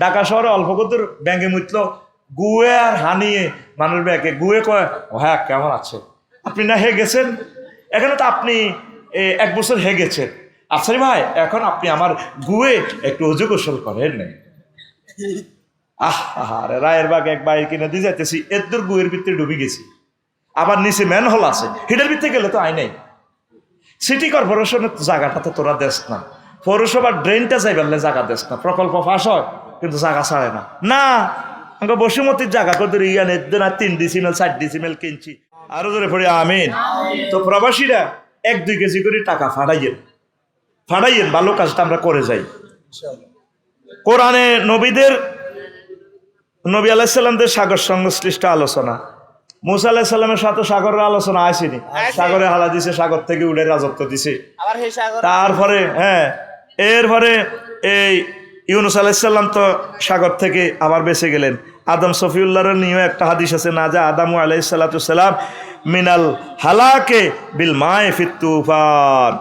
ঢাকা শহরে অল্প কদূর ব্যাঙ্গে মুতলো গুয়ে আর হানিয়ে মানুষ ব্যাগে গুয়ে কয় হ্যাঁ কেমন আছে আপনি না হে গেছেন এখানে তো আপনি 1 বছর হে গেছেন আফসারি ভাই এখন আপনি আমার গুয়ে একটু অজু গোসল করেন নাই আরে রায়ের বাগ এক বাইর কিনে দিয়ে যাইতেছি এর গুয়ের ভিতরে ডুবে গেছি আবার নিচে ম্যান হল আছে হিটার ভিতরে গেলে তো আই নাই সিটি কর্পোরেশনের জায়গাটা তো তোরা দেশ না পৌরসভার ড্রেনটা যাই বললে জায়গা দেশ না প্রকল্প ফাঁস হয় কিন্তু জায়গা ছাড়ে না না আমাকে বসুমতির জায়গা কত ইয়ান 3 ডিসিমেল 4 ডিসিমেল কিনছি আরো ধরে পড়ি আমিন তো প্রবাসীরা 1-2 কেজি করে টাকা ফাটাইয়েন ভালো কাজটা আমরা করে যাই কোরআনে নবী আলাইহিস সালামদের সাগর সংশ্লিষ্ট আলোচনা মুসা আলাইহিস সালামের সাথে সাগরের আলোচনা আসেনি সাগরে হালা দিছে সাগর থেকে উড়ে রাজত্ব দিছে তারপরে এরপরে এই ইউনুস আলাইহিস সালাম তো সাগর থেকে আবার বেঁচে গেলেন আদম সফিউল্লাহর নিয়ে একটা হাদিস আছে না যা আদম আলাইহিস সালাতু সালাম মিনাল হালাকে বিল মায়ে ফিত তুফান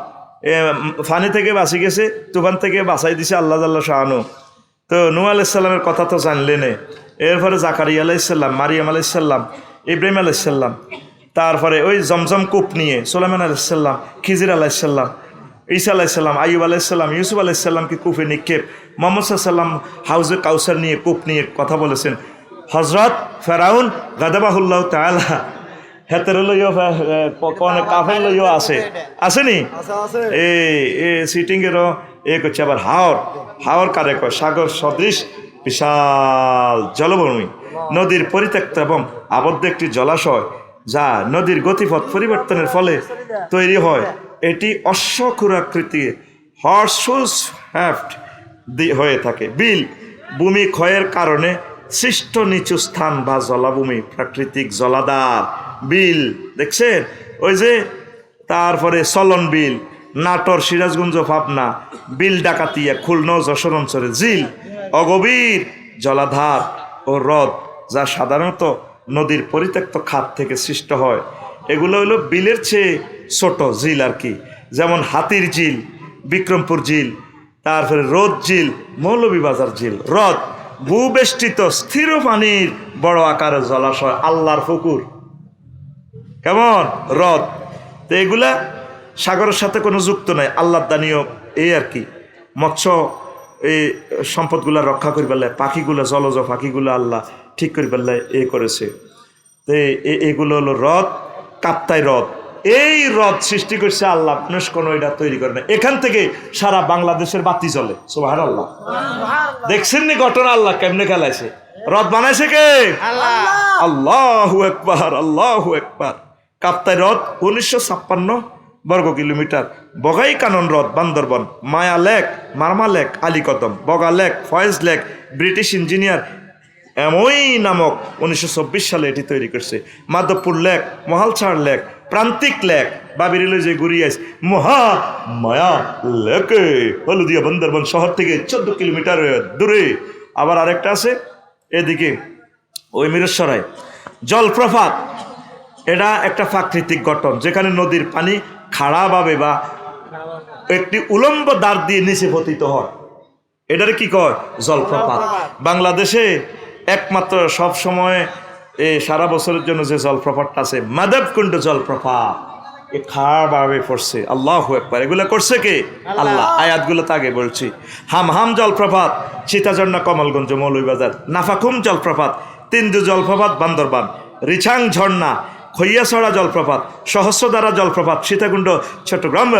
ফানি থেকে বাঁচি গেছে তুফান থেকে বাঁচাই দিছে আল্লাহ জাল্লা শাহানু তো নূহ আলাইহিস সালামের কথা তো জানলেন এরপরে জাকারিয়া আলাইহিস সালাম মারিয়াম আলাইহিস সালাম ইব্রাহিম আলাইহিস সালাম তারপরে ওই জমজম কূপ নিয়ে সুলাইমান আলাইহিস সালাম খিজির আলাইহিস সালাম ঈসা আলাইহিস সালাম আইয়ুব আলাইহিস সালাম ইউসুফ আলাইহিস সালামকে কূপে নিক্ষেপ মুহাম্মদ সাল্লাল্লাহু আলাইহি ওয়াসাল্লাম হাউজে কাউসার নিয়ে কূপ নিয়ে কথা বলেছেন হযরত ফেরাউন গাদাবাহুল্লাহ তাআলা হেতের লইও কোন কাফের লইও আসেনি এই সিটিং এরও করছে আবার হাওর কারে কয় সাগর সদৃশ বিশাল জলভূমি নদীর পরিত্যক্ত এবং আবদ্ধ একটি জলাশয় যা নদীর গতিপথ পরিবর্তনের ফলে তৈরি হয় এটি অশ্বক্ষুরাকৃতি হর্সুস হ্যাফট হয়ে থাকে বিল ভূমি ক্ষয়ের কারণে সৃষ্ট নিচু স্থান বা জলাভূমি প্রাকৃতিক জলাধার বিল দেখছেন ওই যে তারপরে চলন বিল নাটোর সিরাজগঞ্জ পাবনা বিল ডাকাতিয়া খুলনা যশোর অঞ্চলে ঝিল অগভীর জলাধার ও হ্রদ যা সাধারণত নদীর পরিত্যক্ত খাত থেকে সৃষ্ট হয় এগুলো হলো বিলের চেয়ে ছোট ঝিল আর কি যেমন হাতির ঝিল বিক্রমপুর ঝিল তারপরে রোদ ঝিল মৌলভীবাজার ঝিল হ্রদ ভূবেষ্টিত স্থির পানির বড় আকারের জলাশয় আল্লাহর পুকুর কেমন হ্রদ তো এগুলা সাগরের সাথে কোনো যুক্ত নাই আল্লাহর দানীয় এই আর কি মৎস্য এই সম্পদগুলা রক্ষা করি পেলে পাখিগুলো জলজ পাখিগুলো আল্লাহ ঠিক করি পেলে এ করেছে তো এগুলো হলো হ্রদ কাপ্তাই হ্রদ এই হ্রদ সৃষ্টি করছে আল্লাহ মানুষ কোনো এটা তৈরি করে না এখান থেকে সারা বাংলাদেশের বাতি চলে সুবহানাল্লাহ দেখছেন নি ঘটনা আল্লাহ কেমনে খেলাইছে হ্রদ বানাইছে কে আল্লাহু আকবার আল্লাহু আকবার কাপ্তাই হ্রদ 1956 বর্গ কিলোমিটার বগাই কানন হ্রদ Bandarban Maya lake Marma lake Alikadam Boga lake Foy's lake British engineer ME নামক 1926 সালে এটি তৈরি করছে Madhabpur lake Mahalchhara lake Prantik lake বাবিরিল যে ঘুরিয়েছে মহা মায়া লেকে হলদিয়া বান্দরবন শহর থেকে 14 কিলোমিটার দূরে আবার আরেকটা আছে এদিকে ওই মিরসরাই জলপ্রপাত এটা একটা প্রাকৃতিক গঠন যেখানে নদীর পানি খাড়াভাবে বা একটি উলম্ব দ্বার দিয়ে নিচে পতিত হয় এটার কি কয় জলপ্রপাত বাংলাদেশে একমাত্র সব সময় সারা বছরের জন্য যে জলপ্রপাতটা আছে মাধবকুণ্ড জলপ্রপাত এ খাড়াভাবে পড়ছে আল্লাহু আকবার এগুলো করছে কে আল্লাহ আয়াতগুলো তো আগে বলছি হামহাম জলপ্রপাত সীতাঝর্ণা কমলগঞ্জ মৌলভীবাজার নাফাকুম জলপ্রপাত তিন্দু জলপ্রপাত বান্দরবান রিছাং ঝর্ণা খৈয়াছড়া জলপ্রপাত সহস্রধারা জলপ্রপাত সীতাকুণ্ড চট্টগ্রাম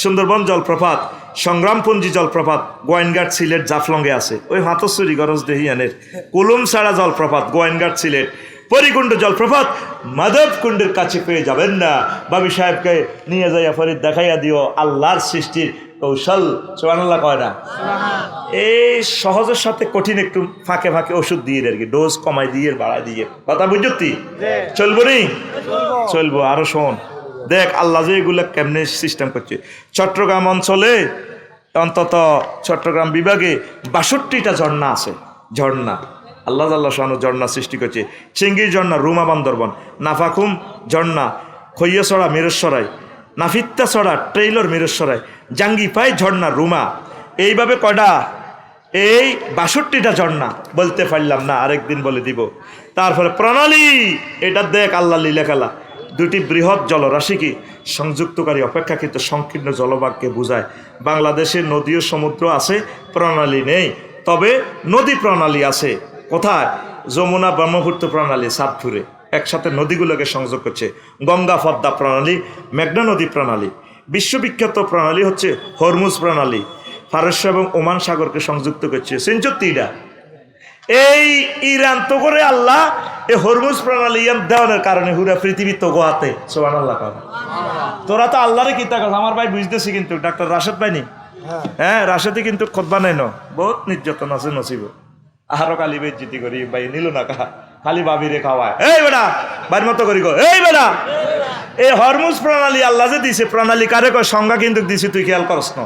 সুন্দরবন জলপ্রপাত সংগ্রামপুঞ্জি জলপ্রপাত গোয়েনঘাট সিলেট জাফলংয়ে আছে ওই হাতসুরি গরজ দেহিয়ানের কুলুমছাড়া জলপ্রপাত গোয়েনঘাট সিলেট পরিকুণ্ড জলপ্রপাত মাধবকুণ্ডের কাছে পেয়ে যাবেন না বাবি সাহেবকে নিয়ে যাইয়া ফরিদ দেখাইয়া দিও আল্লাহর সৃষ্টির কৌশল সুবহানাল্লাহ কয় না এই সহজের সাথে কঠিন একটু ফাঁকে ফাঁকে ওষুধ দিয়ে আর কি ডোজ কমাই দিয়ে বাড়াই দিয়ে কথা বুঝতি চলবো নি চলবো আরো শোন দেখ আল্লাহ যে এগুলো কেমনে সিস্টেম করছে চট্টগ্রাম অঞ্চলে অন্তত চট্টগ্রাম বিভাগে 62টা ঝর্ণা আছে ঝর্ণা আল্লাহ আল্লাহ শাহানু ঝর্ণা সৃষ্টি করছে চিঙ্গির ঝর্ণা রুমা বান্দরবন নাফাকুম ঝর্ণা খৈয়াছড়া মিরসরাই নাফিত্তাছড়া ট্রেইলর মিরসরাই জাঙ্গিপাই ঝর্ণা রুমা এইভাবে কয়টা এই 62টা ঝর্ণা বলতে পারলাম না, আরেকদিন বলে দিব। তারপরে প্রণালী, এটা দেখ আল্লাহ লীলা খেলা। দুটি বৃহৎ জলরাশি কি সংযুক্তকারী অপেক্ষাকৃত সংকীর্ণ জলভাগকে বোঝায়। বাংলাদেশে নদী ও সমুদ্র আছে, প্রণালী নেই। তবে নদী প্রণালী আছে। কোথায়? যমুনা ব্রহ্মপুত্র প্রণালী সাতপুরে একসাথে নদীগুলোকে সংযোগ করছে। গঙ্গা পদ্মা প্রণালী, মেঘনা নদী প্রণালী। বিশ্ববিখ্যাত প্রণালী হচ্ছে হরমুজ প্রণালী, ফারস্য এবং ওমান সাগরকে সংযুক্ত করছে। সেঞ্চুক্তিটা এই ইরান তো করে আল্লাহ এই হরমুজ প্রণালী দেওয়ানোর কারণে হুরা পৃথিবী তো গোয়াতে। সুবহানাল্লাহ। তোরা তো আল্লাহরে কিতা কথা আমার ভাই বুঝতেছি, কিন্তু ডাক্তার রাশেদ ভাই নি, হ্যাঁ রাশেদই কিন্তু খোদবা নেই ন, বহুত নির্যাতন আছে নসিব। আরো কালি বেজ্জিতি করি ভাই নিল না কাহা, খালি বাবিরে খাওয়ায়। এই বেটা বাড়ির মতো করি গো, এই বেটা এই হরমুজ প্রণালী আল্লাহ যে দিছে, প্রণালী কারে কয় সংজ্ঞা কিন্তু দিছে, তুই খেয়াল করস না।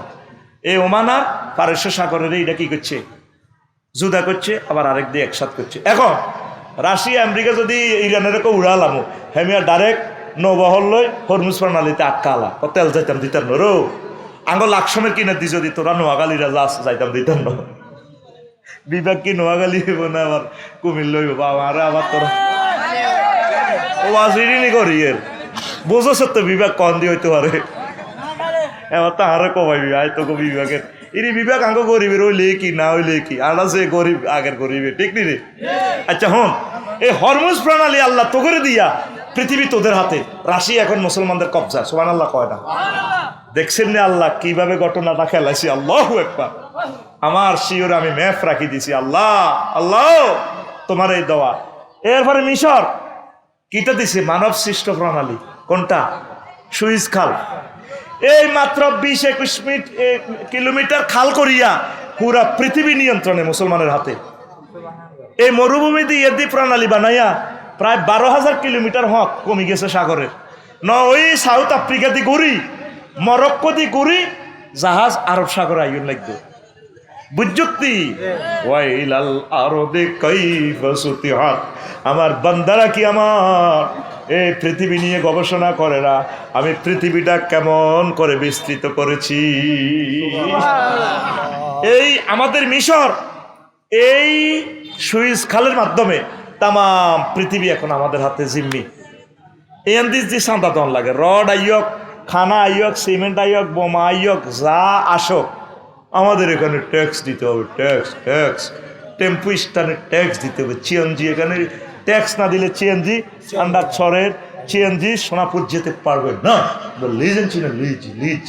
এই ওমান আর পারস্য সাগরের এইটা কি করছে, জুদা করছে, আবার আরেক দিয়ে একসাথ করছে। এখন রাশিয়া আমেরিকা যদি ইরানের উড়ালাম, হেমিয়া ডাইরেক্ট নৌবহল লই হরমুজ প্রণালীতে আটকালা, তেল যাইতাম দিতাম ন রো আঙ্গ লাকসমের কিনে দি, যদি তোরা নোয়াখালীরা যাইতাম দিতাম ন। বিভাগ কি নোয়াখালী হইব না আবার কুমির লইব বাবা, আবার তোরা ওয়াজিরিনি করি এর বোঝো তো বিভাগ কন দিয়ে হইতে পারে। এবার তাহারে কমাইবি আয় তো বিভাগের ইনি বিভাগ আঙ্গ গরিবের হইলে কি না হইলে কি, আনা সে গরিব আগের গরিবের, ঠিক নি রে? আচ্ছা হন, এই হরমুজ প্রণালী আল্লাহ তো করে দিয়া পৃথিবী তোদের হাতে, রাশি এখন মুসলমানদের কবজা। সুবহানাল্লাহ কয় না? দেখছেন না আল্লাহ কিভাবে ঘটনাটা খেলাইছি। আল্লাহু আকবার। আমার শিওর আমি ম্যাপ রাখি দিছি। আল্লাহ আল্লাহ তোমার এই দোয়া। এরপরে মিশর কিটা দিছে মানব সৃষ্ট প্রণালী। কোনটা? সুইজ খাল। এই মাত্র 20-21 কিলোমিটার খাল করিয়া পুরা পৃথিবী নিয়ন্ত্রণে মুসলমানের হাতে। এই মরুভূমি দিয়ে এদি প্রণালী বানাইয়া প্রায় 12,000 কিলোমিটার হক কমে গেছে সাগরের। ওই সাউথ আফ্রিকা দি ঘুরি, মরক্কো দি ঘুরি, জাহাজ আরব সাগর আইন লাগবে। বুঝুক্তি ওয়াইলাল আরদে কাইফা সুতিহাত। আমার বান্দারা কি আমার এই পৃথিবী নিয়ে গবেষণা করে না, আমি পৃথিবীটা কেমন করে বিস্তৃত করেছি। এই আমাদের মিশর এই সুইজ খালের মাধ্যমে তাম পৃথিবী এখন আমাদের হাতে জিম্মি। এন্দিস দি সান্দা দন লাগে, রড আইয়ক, খানা আইয়ক, সিমেন্ট আইয়ক, বোমা আইয়ক, যা আসক আমাদের এখানে ট্যাক্স দিতে হবে। ট্যাক্স ট্যাক্স টেম্পু স্ট্যান্ডে ট্যাক্স দিতে হবে। সিএনজি এখানে ট্যাক্স না দিলে সিএনজি আন্ডার ছড়ের সিএনজি সোনাপুর যেতে পারবে না। লিজ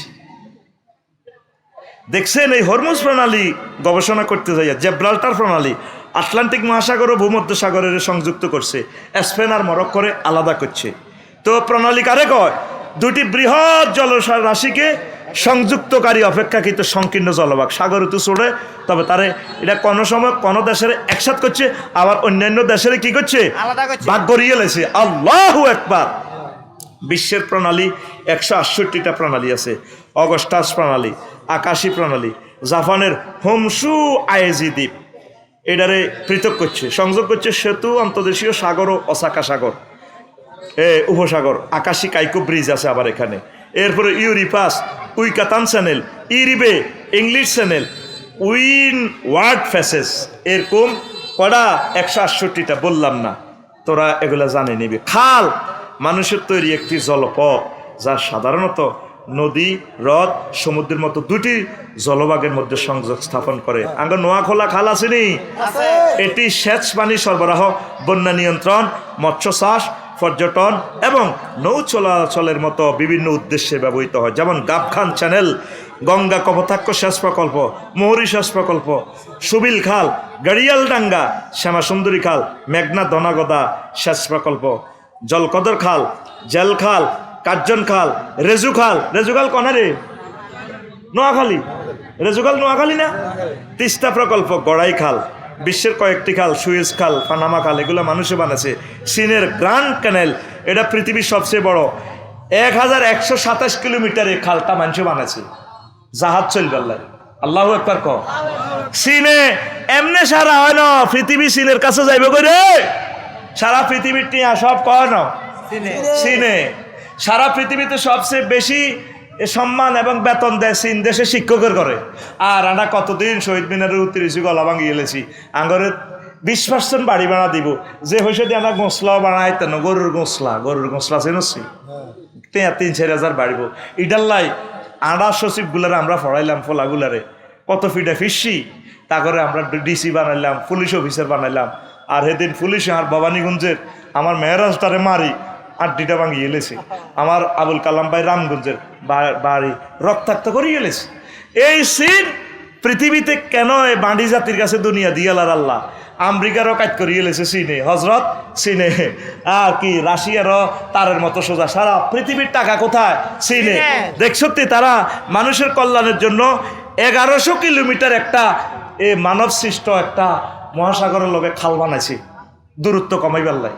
দেখছেন এই হরমুজ প্রণালী গবেষণা করতে যাইয়া জেব্রাল্টার প্রণালী আটলান্টিক মহাসাগর ও ভূমধ্য সাগরের সংযুক্ত করছে, স্পেন আর মরক্কোরে আলাদা করছে। তো প্রণালী কারে কয়? দুটি বৃহৎ জলরাশিকে সংযুক্তকারী অপেক্ষাকৃত সংকীর্ণ জলভাগ। সাগর তো ছোড়ে, তবে তারে এটা কোনো সময় কোনো দেশের একসাথ করছে, আবার অন্যান্য দেশের কি করছে ভাগ করিয়ে লেছে। আল্লাহু আকবার। বিশ্বের প্রণালী 168টা প্রণালী আছে। অগস্টাস প্রণালী, আকাশী প্রণালী, জাপানের হোমসু আয়েজি দ্বীপ এটারে পৃথক করছে, সংযোগ করছে সেতু, অন্তর্দেশীয় সাগর ও ওসাকা সাগর, উপসাগর। আকাশী কাইকো ব্রিজ আছে আবার এখানে। এরপরে ইউরিপাস, উইকাতান চ্যানেল, ইরিবে, English channel, windward faces, এরকম কটা 168টা বললাম না, তোরা এগুলা জানে নিবি। খাল মানুষের তৈরি একটি জলপথ, যা সাধারণত নদী, হ্রদ, সমুদ্রের মতো দুটি জলভাগের মধ্যে সংযোগ স্থাপন করে। আঙ্গ নোয়াখোলা খাল আসেনি? এটি সেচ পানি সরবরাহ, বন্যা নিয়ন্ত্রণ, মৎস্য চাষ, পর্যটন এবং নৌ চলাচলের মতো বিভিন্ন উদ্দেশ্যে ব্যবহৃত হয়। যেমন গাবখান চ্যানেল, গঙ্গা কপোতাক্ষ সেচ প্রকল্প, মোহরী সেচ প্রকল্প, সুবিল খাল, গাড়িয়ালডাঙ্গা শ্যামাসুন্দরী খাল, মেঘনা দনাগদা সেচ প্রকল্প, জলকদর খাল, জেল খাল, কার্জন খাল, রেজু খাল। রেজু খাল কনে রে? নোয়াখালী। রেজু খাল নোয়াখালী না? তিস্তা প্রকল্প, গড়াই খাল, বিশ্বের কয়েকটি খাল, সুয়েজ খাল, পানামা খাল, এগুলো মানুষে বানাচ্ছে। চীনের গ্র্যান্ড ক্যানেল, এটা পৃথিবীর সবচেয়ে বড়, 1127 কিলোমিটার এই খালটা মানুষে বানাচ্ছে, জাহাজ চলবে। আল্লাহু আকবার ক। চীনে এমনে সারা হয় না, পৃথিবী চীনের কাছে যাইবে করে, সারা পৃথিবীর টিয়া সব কয় না চীনে। সারা পৃথিবীতে সবচেয়ে বেশি এ সম্মান এবং বেতন দেয় চীন দেশে শিক্ষকের করে। আর আমরা কতদিন শহীদ মিনারে উত্তরেছি, গলা ভাঙি গেলেছি। আঙ্গরে 20% বাড়ি ভাড়া দিব, যে হয়েছে দিয়ে আমরা গোসলাও বানাইতে না, গরুর গোসলা চেনছি 3-4 হাজার বাড়িব। ইডাল্লাই আড়া সচিবগুলারে আমরা পড়াইলাম, ফোলাগুলারে কত ফিটে ফিসি, তা করে আমরা ডিসি বানাইলাম, পুলিশ অফিসার বানাইলাম। আর সেদিন পুলিশ আর ভবানীগঞ্জের আমার মেহরাজটারে মারি আড্ডিটা ভাঙি এলেছে। আমার আবুল কালাম ভাই রামগঞ্জের বাড়ি রক্তাক্ত করে গেলেছে। এই সিন পৃথিবীতে কেন এই বাঁধি জাতির কাছে দুনিয়া দিয়ালার আল্লাহ। আমেরিকারও কাজ করিয়ে এলেছে চীনে, হজরত চীনে, আর কি রাশিয়ারও তারের মতো সোজা। সারা পৃথিবীর টাকা কোথায়? চীনে। দেখছতি তারা মানুষের কল্যাণের জন্য 1100 কিলোমিটার একটা মানব সৃষ্ট একটা মহাসাগরের লগে খাল বানাইছে দূরত্ব কমাইবার লাই।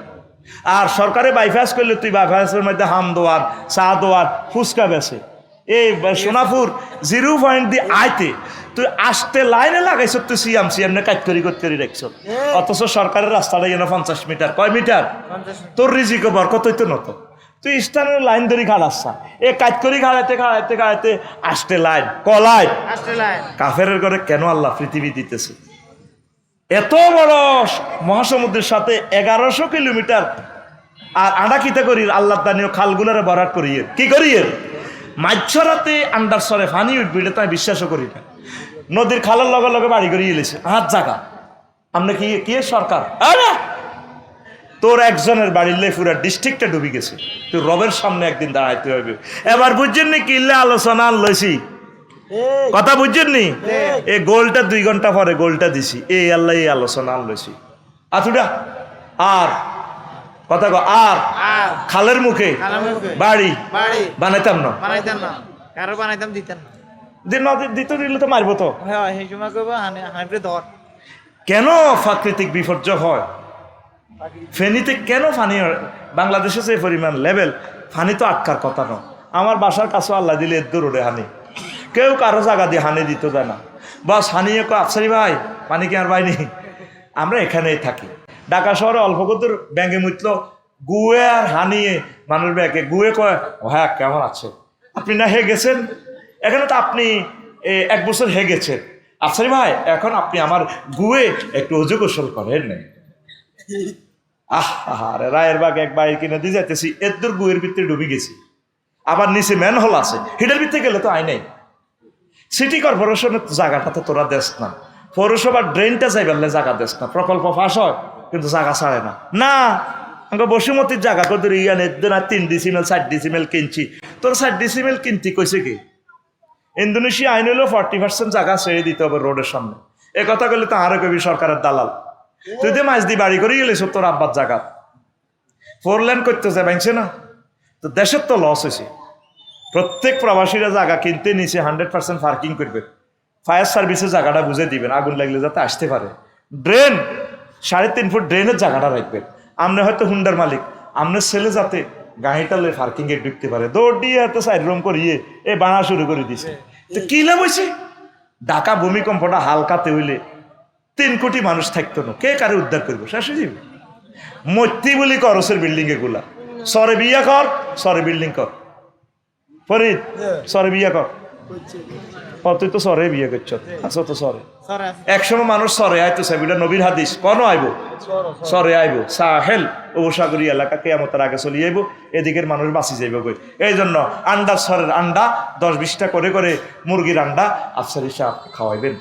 আর সরকারে বাইপাস করলে তুই বাইপাসের মধ্যে হাম দোয়ার, চা দোয়ার, ফুচকা বেছে। এই সোনাপুর 0 পয়েন্ট দিয়ে আইতে তুই আসতে লাইনে লাগাইছ, তুই সিএম কাজ করি রাখছ। অথচ সরকারের রাস্তাটা যেন 50 মিটার। কয় মিটার? তোর রিজিক বরকতই তো নত। তুই স্থানের লাইন ধরি খাড়াচ্ছা, এ কাজ করি খাড়াইতে আসতে লাইন কলাই। কাফের ঘরে কেন আল্লাহ পৃথিবী দিতেছে? এত বড় মহাসমুদ্রের সাথে 1100 কিলোমিটার। আর আন্ডা কিতে করি আল্লাহ দানীয় খালগুলারে বরাট করিয়ে কি করিয়ে মাঝরাতে আন্ডার সরে ফানি উঠবি, এটা তাই বিশ্বাসও করি না। নদীর খালের লগে লগে বাড়ি করিয়ে এলেছে হাত জায়গা। আমরা কি সরকার? তোর একজনের বাড়ির লে পুরা ডিস্ট্রিক্টটা ডুবি গেছে। তুই রবের সামনে একদিন দাঁড়াইতে হবে। এবার বুঝছেন নি কিল্লে আলোচনা লইছি, কথা বুঝছেন নি? এই গোলটা 2 ঘন্টা পরে গোলটা দিছি, এই আল্লাহ এই আলোচনা লইছি। আতুডা আর কথা কো, আর খালের মুখে বাড়ি বানাইতাম না, কারো বানাইতাম দিতেন না। দিতে দিলে তো মারবো তো। সেই সময় করবো হাঁটবে ধর। কেন প্রাকৃতিক বিপর্যয় হয়? ফেনীতে কেন ফানি? বাংলাদেশে যে পরিমাণ লেভেল, ফানি তো আটকার কথা নয়। আমার বাসার কাছে আল্লাহ দিলে এর রোডে হানি, কেউ কারো জায়গা দিয়ে হানি দিত যায় না। বাস হানিয়ে কো আফসারি ভাই পানি কি আর বাইনি, আমরা এখানেই থাকি। ঢাকা শহরে অল্প কত ব্যাঙ্গে মুতল গুয়ে আর হানিয়ে মানুষ ব্যাগে গুয়ে কয় হ্যাঁ কেমন আছে আপনি, না হে গেছেন এখানে তো আপনি 1 বছর হে গেছেন আফসারি ভাই, এখন আপনি আমার গুয়ে একটু অজু গোসল করেন নাই। আরে রায়ের বাগ এক বাইর কিনে দিয়ে যাইতেছি, এর দূর গুয়ের ভিতরে ডুবি গেছি। আবার নিচে ম্যানহোল আছে, হিটার ভিতরে গেলে তো আই নাই। সিটি কর্পোরেশনের জায়গাটা তো তোরা দেশ না, পৌরসভার ড্রেনটা যাই বললে জায়গা দেশ না। প্রকল্প ফাঁস হয় কিন্তু জায়গা ছাড়ে না। না আমাকে বসুমতির জায়গা কত ইয়ান 3 ডিসিমেল 4 ডিসিমেল কিনছি, তোর 4 ডিসিমেল কিনতি কইছে কি? ইন্দোনেশিয়া আইন হলেও 40% জায়গা ছেড়ে দিতে হবে রোডের সামনে। এ কথা বললে তো আরো কবি সরকারের দালাল। তুই তো মাছ দিয়ে বাড়ি করে গেলিস তোর আব্বার জায়গা 4 লেন করতে যায় বাংছে না, তো দেশের তো লস হয়েছে। প্রত্যেক প্রবাসীরা জায়গা কিনতে নিচে 100% পার্কিং করবে, ফায়ার সার্ভিসের জায়গাটা বুঝে দিবেন, আগুন লাগলে যাতে আসতে পারে। ড্রেন 3.5 ফুট ড্রেনের জায়গাটা রাখবেন। আপনি হয়তো হুন্ডার মালিক, আপনার ছেলে যাতে গাড়িটালে পার্কিং এ ঢুকতে পারে, দৌড় দিয়ে এত সাইড রুম করিয়ে এ বানা শুরু করে দিছে। তো কি লাভ হয়েছে? ঢাকা ভূমিকম্পটা হালকাতে হইলে 3 কোটি মানুষ থাকতো না, কে কারে উদ্ধার করবো? শেষে যাবে মৈত্রী বলি করসের বিল্ডিং এগুলা। সরে বিয়া কর, সরে বিল্ডিং কর, ফরিদ সরে বিয়া কর। তুই তো সরে বিয়ে করছ, আচ্ছা তো সরে একসময় মানুষ সরে আইতো সাবিটা নবীর হাদিস কোন আইব সরে আইব সাহেল উপসাগরী এলাকা কিয়ামতের আগে চলে আইব, এদিকের মানুষ বাঁচি যাইব কই। এই জন্য আন্ডা সরের আন্ডা 10-20টা করে করে মুরগির আন্ডা আফসারি সাহেব খাওয়াইবেন।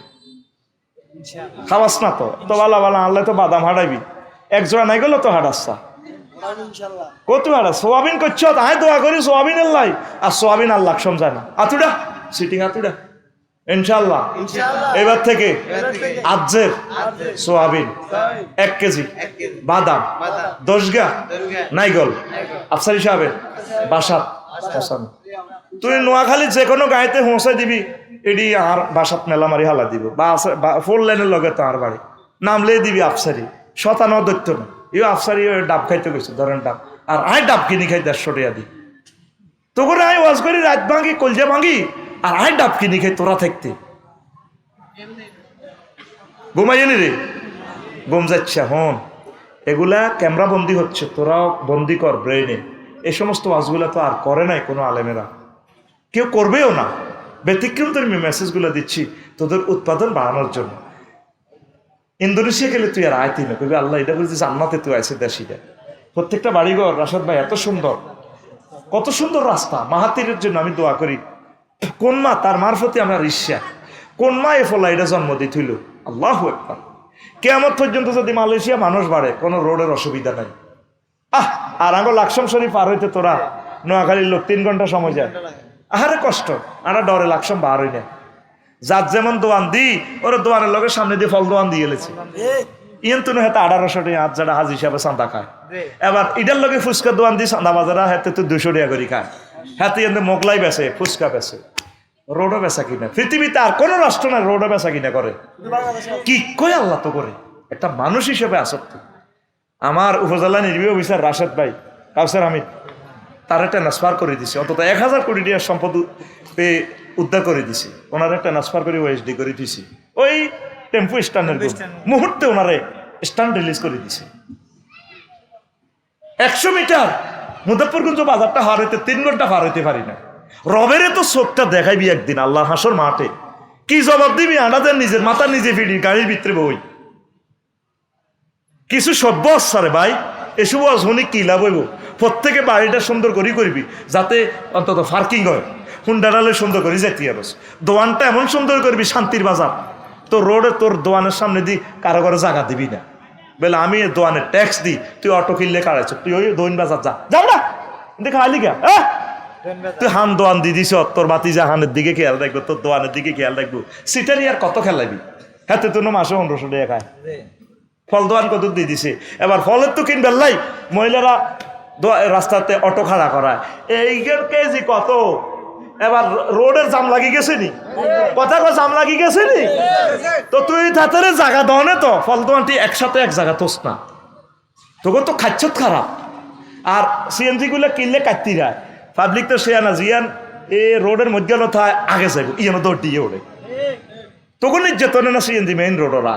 খাওয়াস না তো তো বালা বালা আনলে তো বাদাম হাঁটাইবি, এক জোড়া নাই গেল তো হাঁটাচ্ছা কত হাঁটা সোয়াবিন করছ। আয় দোয়া করি সোয়াবিন আল্লাহ, আর সোয়াবিন আল্লাহ সমঝায় না। আতুডা সিটিং আতুডা ইনশাল্লাহ এবার থেকে আজের সোয়াবিন 1 কেজি, বাদাম 10 গা নাইগল আফসারি সাহেবের বাসাত পৌঁছানো। তুই নোয়াখালী যে কোনো গাড়িতে পৌঁছাই দিবি, এডি আর বাসাত মেলা মারি হালা দিব। বা 4 লেনের লগে তো আর বাড়ি নামলে দিবি আফসারি, 97 দৈত্য না ইউ আফসারি ডাব খাইতে গেছে ধরেন ডাব, আর আয় ডাব কিনি খাই 150 টাকা দি। তো করে আয় ওয়াজ করি রাত ভাঙি কলজা ভাঙি, আর আয় ডাব কিনি খাই তোরা থাকতে ঘুমাইনি রে ঘুম যাচ্ছে। হন এগুলা ক্যামেরা বন্দি হচ্ছে, তোরাও বন্দি কর ব্রেনে। এই সমস্ত ওয়াজগুলা তো আর করে নাই কোনো আলেমেরা। কেউ করবেও না। ব্যতিক্রম ধর্মী মেসেজগুলো দিচ্ছি তোদের উৎপাদন বাড়ানোর জন্য। ইন্দোনেশিয়া গেলে তুই আর আয়তি না, কবি আল্লাহ এটা বলছিস জান্নাতে তুই আইসে দেশিটা। প্রত্যেকটা বাড়িঘর রাশাদ ভাই এত সুন্দর, কত সুন্দর রাস্তা। মাহাতিরের জন্য আমি দোয়া করি, কোন মা তার মারফতে আমরা রিস্যা, কোন মা এ ফলা এটা জন্ম দিয়ে থইল। আল্লাহু আকবার। কিয়ামত পর্যন্ত যদি মালয়েশিয়া মানুষ বাড়ে, কোনো রোডের অসুবিধা নাই। আর আঙ্গ লাকসাম শরীফ পার হইতে তোরা নোয়াখালীর লোক 3 ঘন্টা সময় যায়। আহারে কষ্ট, আমরা ডরে লাকসাম বার হই না। যার যেমন দোয়ান দি ওরা দোয়ানের লোকের সামনে দিয়ে ফল দোয়ান দিয়ে গেছে। ইয়েন তুনে হাতে 1800 টাকা হাত যারা হাজি হিসাবে চাঁদা খায়। এবার ইটার লগে ফুচকা দোয়ান দি চাঁদা বাজারা হাতে তো 200 টাকা করে খায়। হাতে এনে মোগলাই বেছে, ফুচকা বেছে, রোডও বেচা কিনা। পৃথিবীতে আর কোনো রাষ্ট্র না রোডও বেচা কিনা করে। কি কই আল্লাহ তো করে, একটা মানুষ হিসেবে আসক্তি। আমার উপজেলা নির্বাহী অফিসার রাশেদ ভাই কাউসার হামিদ, তার একটা ট্রান্সফার করে দিছে, অন্তত 1000 কোটি টাকার সম্পদ উদ্ধার করে দিছে। ওনারা ট্রান্সফার করে ওএসডি করে দিছি, ওই টেম্পো স্ট্যান্ডের মুহূর্তে ওনারে স্ট্যান্ড রিলিজ করে দিছে। 100 মিটার মুজাফফরগঞ্জ বাজারটা পার হইতে 3 ঘন্টা পার হইতে পারি না। রবেরে তো চোখটা দেখাইবি একদিন আল্লাহ হাসর মাঠে, কি জবাব দিবি? আনাদের নিজের মাথা নিজে ফিরি, গাড়ির ভিতরে বই। কিছু সভ্য আসারে ভাই, এসব শুনি কি লাভ হইব? প্রত্যেকে বাড়িটা সুন্দর করে করবি, যাতে অন্তত পার্কিং হয়, হুন্ডারালে সুন্দর করে যেতে আরস। দোয়ানটা এমন সুন্দর করবি, শান্তির বাজার। তো রোডে তোর দোয়ানের সামনে দি কারো কারো জায়গা দিবি না, বলে আমি দোয়ানের ট্যাক্স দিই, তুই অটো কিনলে কারাইছ, তুই ওই দোয়ান বাজার যা, যাও না দেখ আলি গা। তুই হান দোয়ান দি দিস, তোর বাতি যা হানের দিকে খেয়াল রাখবো, তোর দোয়ানের দিকে খেয়াল রাখবো। সিটারি আর কত খেলাবি? হাতে তো মাসে 1500 টাকা খায়। ফল দোয়ান কত দিয়ে দিছে। এবার ফলের তো কিনবেন লাই, মহিলারা রাস্তাতে অটো খাড়া করায়, এই কেজি কত। এবার রোডের জাম লাগি গেছে নি, কথা কো জাম লাগি গেছে নি। তো তুই তাতে জায়গা দাও না, তো ফল দোয়ানটি একসাথে এক জায়গা তোস না, তোকে তো খাচ্ছত খারাপ। আর সিএনজি গুলো কিনলে কাটতি রায়, পাবলিক তো সে না জিয়ান এ রোডের মধ্যে নথায় আগে যাইব, ইয়ানো দৌড় দিয়ে ওড়ে, তখন নির্যাতনে না সিএনজি মেইন রোডরা।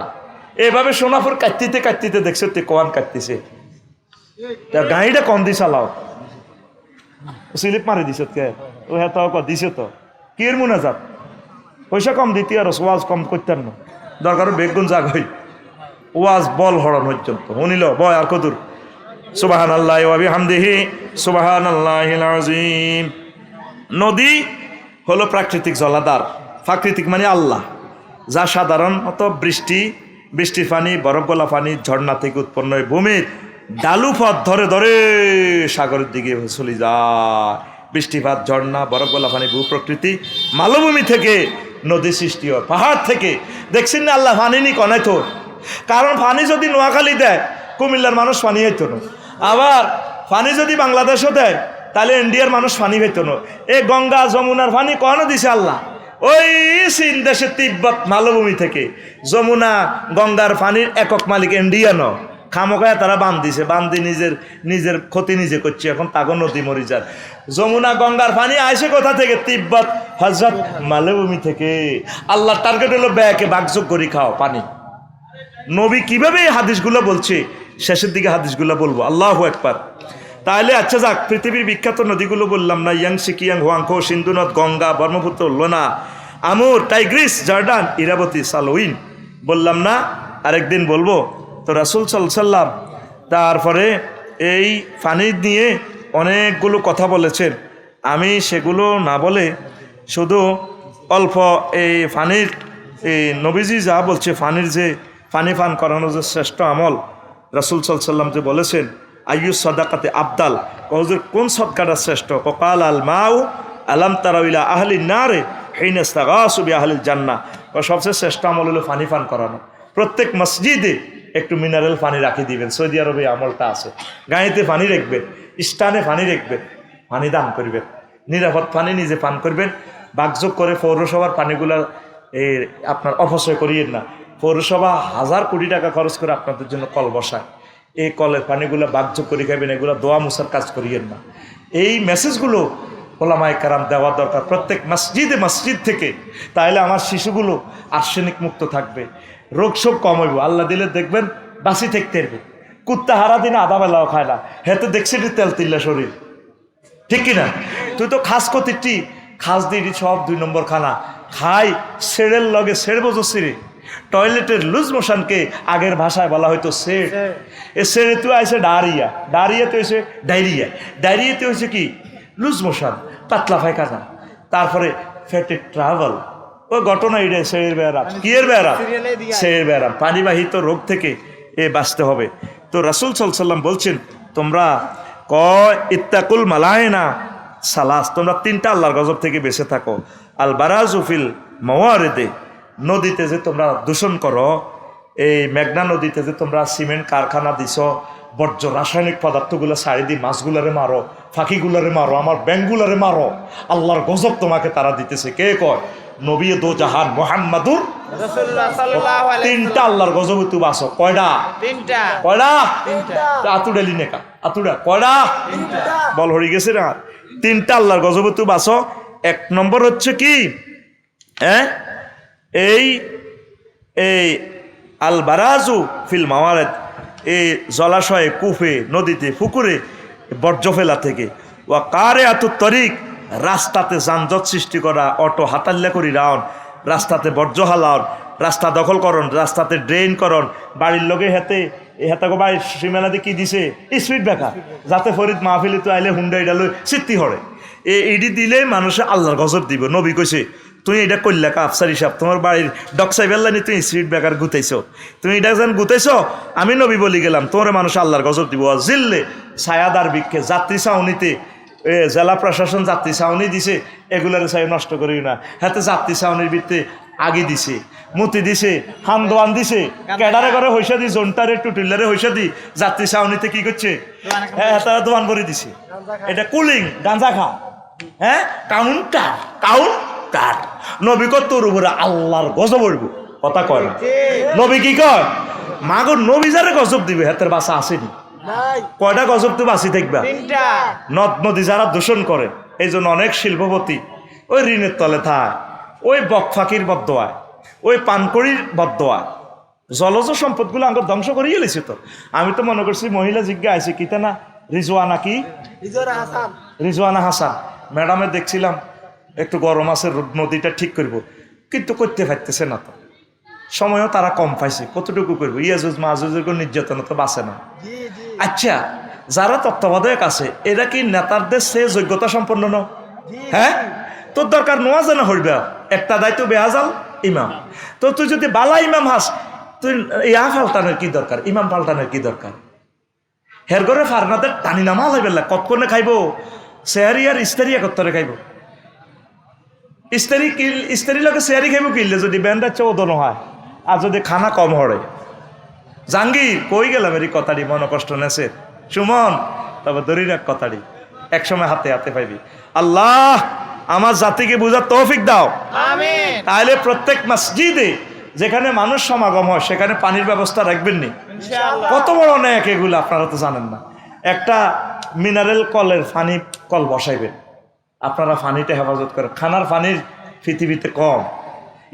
এভাবে সোনাপুর কাটতিতে কাটতিতে দেখছো তে কোয়ান কাটতিছে, গাড়িটা কম দি চালাও, স্লিপ মারি দিছ কে ও হ্যাঁ তো দিছ তো কির মনে যাত পয়সা কম দিতি আর ওয়াজ কম করতেন না, দরকার বেগুন জাগ হই ওয়াজ বল হরণ পর্যন্ত শুনিল বয় আর কদুর। সুবহানাল্লাহি ওয়া বিহামদিহি সুবহানাল্লাহিল আযীম। নদী হলো প্রাকৃতিক জলাধার, প্রাকৃতিক মানে আল্লাহ, যা সাধারণত বৃষ্টির পানি, বরফ গলা পানি, ঝর্ণা থেকে উৎপন্ন হয়ে ভূমির ডালু পথ ধরে ধরে সাগরের দিকে চলে যায়। বৃষ্টিপাত, ঝর্ণা, বরফ গলা পানি, ভূপ্রকৃতি, মালভূমি থেকে নদী সৃষ্টি হয়, পাহাড় থেকে। দেখছেন না আল্লাহ পানি নি কনাই তোর, কারণ পানি যদি নোয়াখালী দেয় কুমিল্লার মানুষ পানি হইতো না, আবার পানি যদি বাংলাদেশও দেয় তাহলে ইন্ডিয়ার মানুষ পানি হইতো না। এ গঙ্গা যমুনার পানি কখনো দিছে আল্লাহ, ওই চীন দেশের তিব্বত মালভূমি থেকে যমুনা গঙ্গার পানির একক মালিক ইন্ডিয়ানো, খামোকায় তারা বান দিছে, বান্ধি নিজের ক্ষতি নিজে করছে। এখন তাগো নদী মরি যার। যমুনা গঙ্গার পানি আইসে কোথা থেকে? তিব্বত হজরত মালভূমি থেকে। আল্লাহ টার্গেট হলো ব্যাকে বাগযোগ করি খাও পানি। নবী কিভাবে এই হাদিসগুলো বলছে, শেষের দিকে হাদিসগুলো বলবো। আল্লাহু আকবার। তাহলে আচ্ছা যাক, পৃথিবীর বিখ্যাত নদীগুলো বললাম না, ইয়াংসি, কিয়াং, হুয়াংখো, সিন্ধু নদ, গঙ্গা, ব্রহ্মপুত্র, লোনা, আমুর, টাইগ্রিস, জর্ডান, ইরাবতী, সালোইন বললাম না, আরেকদিন বলবো। তো রাসূল সাল্লাল্লাহু আলাইহি ওয়াসাল্লাম তারপরে এই পানি নিয়ে অনেকগুলো কথা বলেছেন। আমি সেগুলো না বলে শুধু অল্প এই পানির, এই নবীজি যা বলছে পানির যে পানি পান করানো যে শ্রেষ্ঠ আমল, রাসূল সাল্লাল্লাহু আলাইহি ওয়াসাল্লাম যে বলেছেন আইয়ু সাদাকাতে আবদাল, হুজুর কোন সদকাটা শ্রেষ্ঠ? কাল আল মাউ আলাম তারা ইলা আহলিন নারে হিনা ইস্তাগাসু বিআহলিল জান্নাহ। সবচেয়ে শ্রেষ্ঠ আমল হলো পানি পান করানো। প্রত্যেক মসজিদে একটু মিনারেল পানি রাখি দিবেন, সৌদি আরবে আমলটা আছে। গাঁয়েতে পানি রাখবেন, স্থানে পানি রাখবেন, পানি দান করবেন, নিরাপদ পানি নিজে পান করবেন। বাগযোগ করে পৌরসভার পানিগুলা এই আপনার অপচয় করিয়েন না। পৌরসভা 1000 কোটি টাকা খরচ করে আপনাদের জন্য কল বসায়, এই কলের পানিগুলো বাগযোগ করে খাবেন, এগুলো দোয়া মুসার কাজ করিয়েন না। এই মেসেজগুলো ওলামায়ে কেরাম দেওয়া দরকার প্রত্যেক মসজিদ থেকে। তাহলে আমার শিশুগুলো আর্সেনিক মুক্ত থাকবে, রোগ শোক কম হইব। আল্লাহ দিলে দেখবেন বাঁচি থাকতে পারবে। কুত্তা হারা দিনে আধা বেলাও খায় না, হেতে দেখছি তেল তিল্লা শরীর, ঠিক কিনা? তুই তো খাস কতিটি খাস দিই সব 2 নম্বর খানা খাই সেড়ের লগে সেড় বোঝো সিঁড়ি টয়লেটের লুজ মোশনকে আগের ভাষায় বলা হয়তো সেড় এ সেড়ে তো আইসে ডায়রিয়া ডায়রিয়াতে হয়েছে ডায়রিয়া ডায়রিয়াতে হয়েছে কি লুজ মোশন পাতলা পায়খানা তারপরে ফ্যাটে ট্রাভেল ওই ঘটনা এটা সেড়ের ব্যারাম কি এর ব্যারাম সেড়ের ব্যারাম পানিবাহিত রোগ থেকে বাঁচতে হবে তো রাসূল সাল্লাল্লাহু আলাইহি ওয়াসাল্লাম বলছেন তোমরা ইত্তাকুল মালায়না সালাস তোমরা 3টা আল্লাহর গজব থেকে বেঁচে থাকো আল বারাজু ফিল মাওয়ারিদে নদীতে যে তোমরা দূষণ করো এই মেঘনা নদীতে যে তোমরা সিমেন্ট কারখানা দিছ বর্জ্য রাসায়নিক পদার্থগুলো ছাড়ি দিয়ে মাছগুলারে মারো ফাঁকিগুলারে মারো আমার ব্যাংগুলারে মারো আল্লাহর গজব তোমাকে তারা দিতেছে কে কয় নবী দো জাহান মুহাম্মাদুর রাসূলুল্লাহ সাল্লাল্লাহু আলাইহি 3টা আল্লাহর গজব তুই বাসো কয়টা 3টা কয়টা আতুডালি নেকা আতুডা কয়টা বল হয়ে গেছে না 3টা আল্লাহর গজব তুই বাসো 1 নম্বর হচ্ছে কি হ্যাঁ এই আল বারাজু ফিল মাওয়ারিদ এই জলাশয়ে কূপে নদীতে পুকুরে বর্জ্য ফেলা থেকে ওয়া কারে আতু তরিক রাস্তাতে যানজট সৃষ্টি করা অটো হাতাল্লা করি রাউন রাস্তাতে বর্জ্য হালাওন রাস্তা দখল করন রাস্তাতে ড্রেন করন বাড়ির লোকে হেতে হেতাকে বাড়ির সীমানাতে কি দিছে স্পিড ব্রেকার যাতে ফরিদ মাহফিলে তো আইলে হুন্ডা এটা লই সিদ্ধি হরে এডি দিলে মানুষে আল্লাহর গজব দিব নবী কইছে তুমি এটা করলে কা আফসার হিসাব তোমার বাড়ির ডকসাই বেল্লানি তুমি স্পিড ব্রেকার গুতাইছো তুমি এটা যেন গুতাইছো আমি নবী বলি গেলাম তোমার মানুষ আল্লাহর গজব দিব জিল্লে ছায়াদার বৃক্ষে যাত্রী ছাউনিতে জেলা প্রশাসন যাত্রী ছাউনি দিছে এগুলার ছাই নষ্ট করি না হাতে যাত্রী ছাউনির ভিত্তে আগে দিছে মুতি দিছে হামদোয়ান দিছে ক্যাডারে করে হইসা দি জোনটারে টুটিলারে হইসা দি যাত্রী ছাউনিতে কি করছে হ্যাঁ তারা দোয়ান করে দিছে এটা কুলিং গাঁজা খা হ্যাঁ কাউন্টার নবী কত তোর উপরে আল্লাহর গজব পড়ব কথা কয় না নবী কি কয় মাগো নবী যারে গজব দিবে হাতের বাসা আসেনি কয়টা গজব তো বাঁচি থাকবা নদ নদী যারা দূষণ করে এই জন্য অনেক শিল্পপতি ওই ঋণের তলে থায় ওই বকফাকির বদোয়ায় ওই পানকড়ির বদোয়ায় জলজ সম্পদগুলো আমাকে ধ্বংস করিয়ে গেছে তো আমি তো মনে করছি মহিলা জিজ্ঞা আছে কিতা না রিজওয়ানা কি রিজওয়ানা হাসান ম্যাডামে দেখছিলাম একটু গরম আছে নদীটা ঠিক করব কিন্তু করতে পারতেছে না তো সময়ও তারা কম পাইছে কতটুকু করবো ইয়াজুজ মাহুজের কোন নির্যাতন তো বাঁচে না আচ্ছা যারা তত্ত্বাবধায়ক আছে এরা কি নেতারদের সে যোগ্যতা সম্পন্ন ন হ্যাঁ তোর দরকার নোয়া যেন হইবে একটা দায়িত্ব বেহাজাল ইমাম তো তুই যদি বালা ইমাম হাস তুই ইয়া পাল্টানোর কি দরকার ইমাম পাল্টানোর কি দরকার হের ঘরে ফারনাদের টানি নামা হইবে কতক্ষণে খাইব সেহারি আর ইস্তারি একত্তরে খাইব ইস্তারি লোকে সেহারি খাইব কিনলে যদি ব্যান্ডার চৌদন হয় আর যদি খানা কম হরে জাঙ্গির কই গেলাম এর কথাটি মনে কষ্ট নেছে সুমন তবে দড়ি রাখ কথাটি একসময় হাতে হাতে পাইবি আল্লাহ আমার জাতিকে বুঝার তৌফিক দাও আমিন তাহলে প্রত্যেক মসজিদে যেখানে মানুষ সমাগম হয় সেখানে পানির ব্যবস্থা রাখবেন নি ইনশাআল্লাহ কত বড় অনেক এগুলো আপনারা তো জানেন না একটা মিনারেল কলের পানি কল বসাইবেন আপনারা পানিটা হেফাজত করেন খানার পানির পৃথিবীতে কম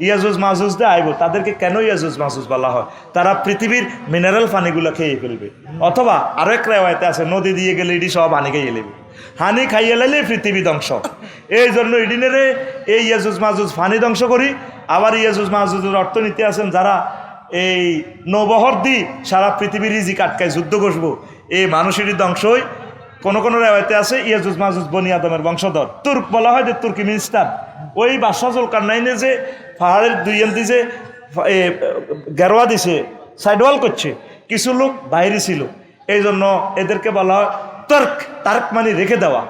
ইয়াজুজ মাহুজ দিয়ে আইব তাদেরকে কেন ইয়াজুজ মাহুজ বলা হয় তারা পৃথিবীর মিনারেল পানিগুলো খেয়ে ফেলবে অথবা আরো এক রেওয়ায়তে আছে নদী দিয়ে গেলে ইডি সব পানি খাইয়ে নেবে হানি খাইয়ে লাইলে পৃথিবী ধ্বংস এই জন্য ইডিনেরে এই ইয়াজুজ মাহুজ পানি ধ্বংস করি আবার ইয়াজুজ মাহুজের অর্থনীতি আছেন যারা এই নৌবহর দি সারা পৃথিবীর রিজিক আটকায় যুদ্ধ বসবো এই মানুষেরই ধ্বংসই কোন কোন রেওয়ায়তে আছে ইয়াজুজ মাহুজ বনি আদমের বংশধর তুর্ক বলা হয় যে তুর্কিমিনিস্তান ওই বাদশাহ জুলকারনাইনে যে পাহাড়ের 2 ইঞ্চি যে গেরোয়া দিছে সাইডওয়াল করছে কিছু লোক বাইরে ছিল এই জন্য এদেরকে বলা হয় তার্ক মানে রেখে দেওয়া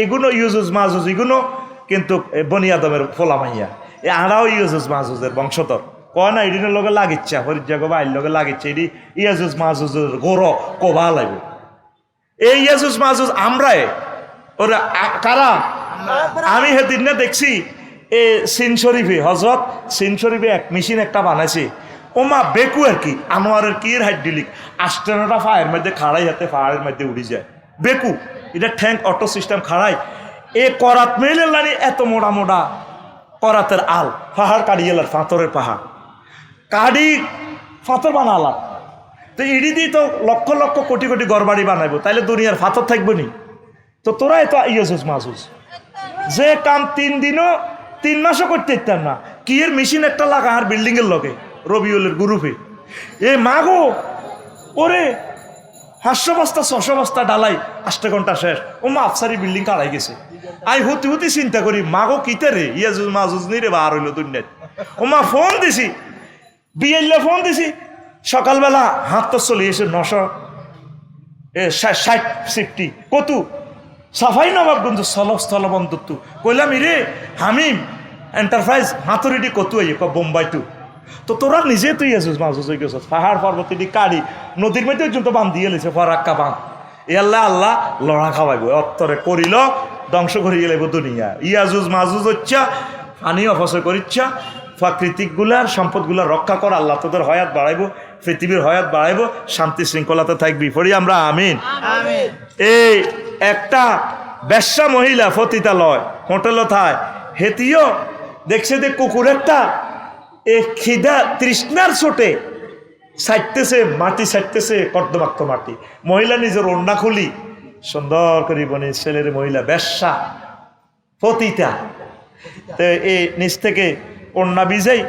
এগুলো ইউজুজ মাহুজ এগুলো কিন্তু বনি আদমের ফোলামাইয়া আড়াও ইউজুজ মাহুজের বংশধর কয় না এদিনের লগে লাগিচ্ছে হরিজাগো বাইর লগে লাগিচ্ছে এটি ইয়াজুজ মাহুজের গোর কোবা লাগবে এই ইয়াজুজ মাহুজ আমরাই ওরা কারা আমি সেদিন না দেখছি এ সিন শরীফে হজরত সিন শরীফে এক মেশিন একটা বানাইছে ওমা বেকু আর কি আনোয়ারের কি হাইড্রোলিক 8-9টা ফায়ের মধ্যে খাড়াই হাতে পাহাড়ের মধ্যে উড়ি যায় বেকু এটা ট্যাঙ্ক অটো সিস্টেম খাড়াই এ করাত মেলে লানি এত মোড়া মোড়া করাতের আল পাহাড় কাড়িয়ে এলার ফাঁতরের পাহাড় কাড়ি ফাঁতর বানালাম তো ইডি দিয়ে তো লক্ষ লক্ষ কোটি কোটি ঘর বাড়ি বানাইবো তাইলে দুনিয়ার ফাঁতর থাকবো নি তো তোরাই তো ইয়াজুজ মাহুজ যে কাম 3 মাসও করতে ইতাম না, কি এর মেশিন একটা লাগা আর বিল্ডিং এর লগে রবিউলের গ্রুপে এ মাগো ওরে 500 বস্তা 600 বস্তা ডালাই 8 ঘন্টা শেষ। ও মা আফসারি বিল্ডিং কাড়াই গেছে। আই হতি চিন্তা করি মাগো কিতে রে ইয়াজুজ মাজুজ নি রে বার হইলো দুনিয়াত। ও মা ফোন দিছি, বিএলএ ফোন দিছি সকালবেলা, হাত তো চলে এসে 960 কত সাফাই নবাবগঞ্জ স্থলবন্দর কইলাম রে হামিম এন্টারপ্রাইজ হাতুরিটি কত বোম্বাই তো তোরা নিজে তুই আছিস মাঝে হয়ে গেছ পাহাড় পর্বতটি কাড়ি নদীর মধ্যে পর্যন্ত বান দিয়ে লেছে ফরাক্কা বান এ আল্লাহ আল্লাহ লড়া খাওয়াইব অত্তরে করিল ধ্বংস করিয়ে লাগব দুনিয়া। ইয়াজুজ মাজুজ হচ্ছা পানি অপচয় করিচ্ছা, প্রাকৃতিকগুলার সম্পদগুলা রক্ষা কর, আল্লাহ তোদের হয়াত বাড়াইব, পৃথিবীর হয়াত বাড়াইব, শান্তি শৃঙ্খলাতে থাকবি। পড়ি আমরা আমিন। এই একটা বেশ্যা মহিলা পতিতালয় হোটেলও থায় হেতিও দেখছে যে কুকুর একটা এ খিদা তৃষ্ণার ছোটে সাইটতেছে মাটি সাইটতেছে কর্দমাক্ত মাটি। মহিলা নিজের ওড়না খুলি সুন্দর করে বনে ছেলের মহিলা বেশ্যা পতিতা তো এই নিচ থেকে ওড়না বিজাই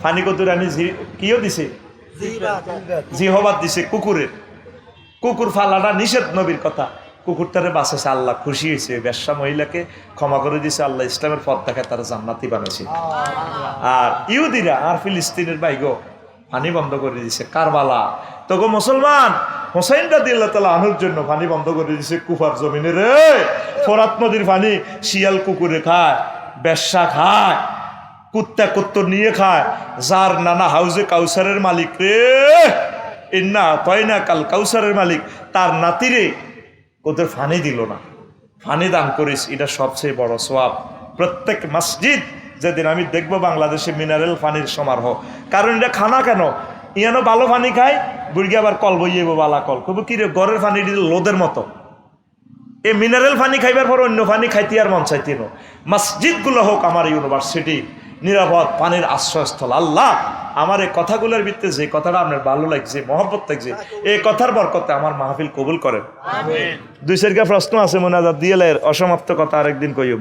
ফানি কতুর আনি কিও দিছে জিহবাদ দিছে কুকুরের। কুকুর ফালাটা নিষেধ নবীর কথা, কুকুরটারে বাঁচাছে আল্লাহ খুশি হয়েছে, বেশ্যা মহিলাকে ক্ষমা করে দিছে আল্লাহ, ইসলামের পথ দেখায় তারা জান্নাতি বানাইছে। আর ইহুদিরা আর ফিলিস্তিনের বাইগো পানি বন্ধ করে দিছে কারবালা। তখন মুসলমান হোসেন রাদিয়াল্লাহু তাআলা আনহুর জন্য পানি বন্ধ করে দিছে কুফার জমিনে রে। ফোরাত নদীর পানি শিয়াল কুকুরে খায়, বেশ্যা খায়, কুত্তা কুত্তর নিয়ে খায়। যার নানা হাউজে কাউসারের মালিক রে ইন্না তয়না কাল কাউসারের মালিক, তার নাতিরে ওদের ফানি দিল না, ফানি দান করিস, এটা সবচেয়ে বড় সওয়াব। প্রত্যেক মসজিদ যেদিন আমি দেখবো বাংলাদেশে মিনারেল পানির সমারোহ, কারণ এটা খানা কেন ইয়ানো ভালো পানি খায় বুড়ি আবার কল বইয়েব বালা কল কব কি রে ঘরের পানি লোদের মতো। এই মিনারেল পানি খাইবার পর অন্য পানি খাইতে আর মন চাইতে নো। মসজিদগুলো হোক আমার ইউনিভার্সিটি নিরাপদ পানির আশ্রয়স্থল। আল্লাহ আমার এই কথাগুলোর ভিত্তিতে যে কথাটা আপনার ভালো লাগছে মহব্বত লাগছে এই কথার বরকতে আমার মাহফিল কবুল করেন। 2-4টা প্রশ্ন আছে মোনাজাত দিয়েলের অসমাপ্ত কথা আরেকদিন কইব।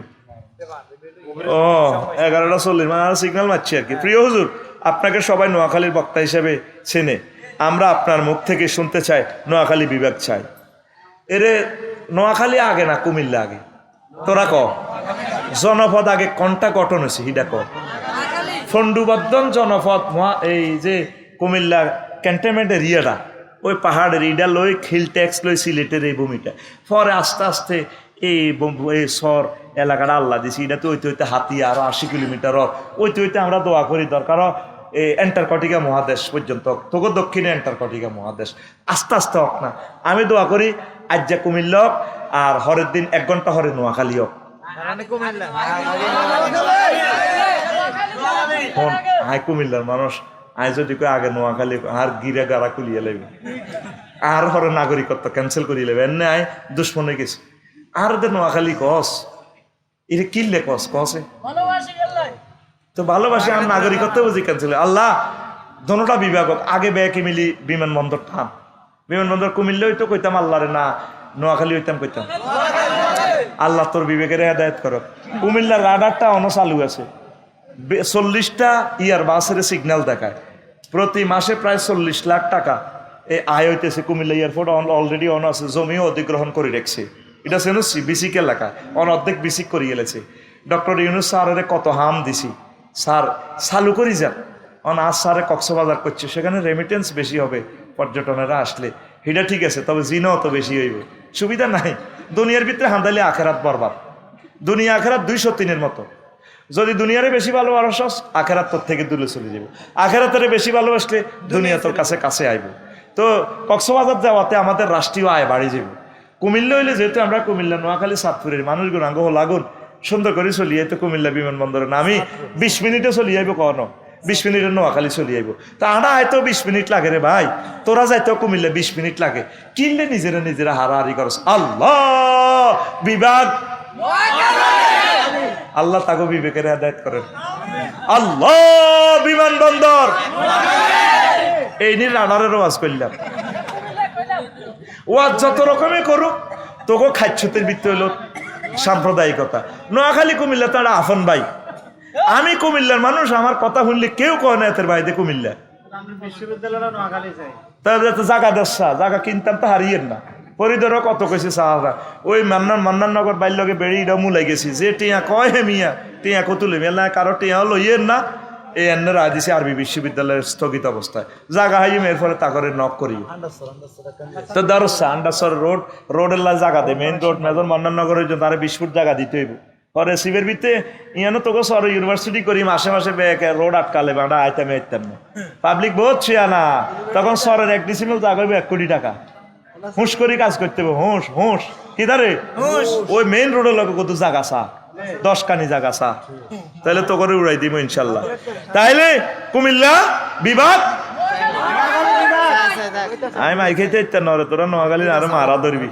ও 11:40 মানে সিগন্যাল মারছি আর কি। প্রিয় হুজুর, আপনাকে সবাই নোয়াখালীর বক্তা হিসেবে চেনে, আমরা আপনার মুখ থেকে শুনতে চাই নোয়াখালী বিভাগ চাই। এরে নোয়াখালী আগে না কুমিল্লা আগে? তোরা ক জনপদ আগে কোনটা গঠন হয়েছে হিডা ক? ফন্ডুবর্ধন জনপদ এই যে কুমিল্লা ক্যান্টনমেন্ট এরিয়াটা ওই পাহাড়ের ইডা লই খিল ট্যাক্স লই সিলেটের এই ভূমিটা পরে আস্তে আস্তে এই সর এলাকাটা আল্লাহ দিছি এটা তো ওইতে হইতে হাতি আরো 80 কিলোমিটার ওইতে হইতে আমরা দোয়া করি দরকার এই অ্যান্টার্কটিকা মহাদেশ পর্যন্ত, তোকে দক্ষিণে অ্যান্টার্কটিকা মহাদেশ আস্তে আস্তে হোক না। আমি দোয়া করি আজ যা কুমিল্লা হোক আর হরের দিন 1 ঘন্টা হরে নোয়াখালী হোক। হাই কুমিল্লার মানুষ আয় যদি কই আগে নোয়াখালী আর গিরা গাড়া কুলিয়ে লাগবে আর হরে নাগরিকত্ব ক্যান্সেল করিয়ে নেবে এনে আয় দুশ্মন হয়ে গেছে আর দে নোয়াখালী কস এটা কিনলে কস কসে তো ভালোবাসি আর নাগরিকত্ব বুঝি ক্যান্সেল। আল্লাহ দোনোটা বিভাগ আগে ব্যাকে মিলি বিমানবন্দর টান, বিমানবন্দর কুমিল্লা হইতো কইতাম আল্লাহ রে না নোয়াখালী হইতাম কইতাম। আল্লাহ তোর বিবেকের হেদায়েত করো। কুমিল্লার রাডারটা অন চালু আছে, 40টা ইয়ার বাসের সিগন্যাল দেখায়, প্রতি মাসে প্রায় 40 লাখ টাকা এই আয় হইতেছে। কুমিল্লা এয়ারপোর্ট অলরেডি অন আছে, জমিও অধিগ্রহণ করে রেখেছে। এটা সেনুসি বিসিক এলাকা অর্ধেক বিসিক করে গেলেছে। ডক্টর ইউনুস স্যারের কত হাম দিছি, স্যার চালু করি যান আজ স্যারে কক্সবাজার করছে, সেখানে রেমিটেন্স বেশি হবে পর্যটনেরা আসলে, এটা ঠিক আছে, তবে জিনও তো বেশি হইব, সুবিধা নাই। দুনিয়ার ভিতরে হান্দালে আখেরাত বরবাদ, দুনিয়া আখেরাত 203-এর মতো। যদি দুনিয়ারে বেশি ভালোবাসস আখেরাত তোর থেকে দূরে চলে যাবে, আখেরাতের বেশি ভালোবাসলে দুনিয়া তোর কাছে কাছে আইব। তো কক্সবাজার যাওয়াতে আমাদের রাষ্ট্রীয় আয় বাড়ি যাবে। কুমিল্লা হইলে যেহেতু আমরা কুমিল্লা নোয়াখালী চাঁদপুরের মানুষগুলো আঙ্গ লাগুন সুন্দর করে চলি যাইতো কুমিল্লা বিমানবন্দরে নামি 20 মিনিটে চলি যাইব, কখনো 20 মিনিটে নোয়াখালী চলি যাইব। তা আনা হয়তো 20 মিনিট লাগে রে ভাই, তোরা যাইতো কুমিল্লা 20 মিনিট লাগে, কিনলে নিজেরা হারাহারি করস। আল্লাহ বিভাগ আল্লাহ তাকে বিবেকের হেদায়েত করেন। আল্লাহ বিমানবন্দর এই নিয়ে রানারের ওয়াজ করলাম। ওয়াজ যত রকমই করুক তোকে খাচ্ছতের বৃত্তি হইল সাম্প্রদায়িকতা। নোয়াখালী কুমিল্লা তারা আফন ভাই, আমি কুমিল্লার মানুষ, আমার কথা শুনলে কেউ কয় না এতের বাইরে কুমিল্লা। তাহলে তো জাগা দশা জাগা কিনতাম তো হারিয়েন না। পরিদরও কত কইছে সাহারা, ওই মান্নান নগর বাইর লগে বেড়িটা মুলাই গেছি, যে টিয়া কয় হে মিয়া টিয়া কতুলে মেলা কারো টিয়াও লইয়েন না। এই এন্নের রায় দিছে আরবি বিশ্ববিদ্যালয়ের স্থগিত অবস্থায়, জাগা হাইম এর ফলে তা করে নক করি তো দারসা আন্ডারসর রোডের লা জাগা দে মেইন রোড মেজর মান্নান নগরের জন্য তারা 20 ফুট জায়গা দিতে হইব। পরে শিবের ভিতরে ইয়ানো তোকে সর ইউনিভার্সিটি করি মাসে মাসে রোড আটকালে বাঁধা আইতামে আইতাম না, পাবলিক বহুত ছিয়া না, তখন সরের 1 ডিসিমেল জায়গা হইব 1 কোটি টাকা। হুঁশ করি কাজ করতে হবে, হুঁশ হুঁশ কি দারে ওই মেইন রোডের লোক কত জায়গা চা 10 কানি জায়গা চা, তাহলে তো করে উড়াই দিব ইনশাল্লাহ। তাইলে কুমিল্লা বিভাগ আমি মাই খাইতে ইত্যাদ নরে, তোরা নোয়াখালীর আরো মারা ধরবি।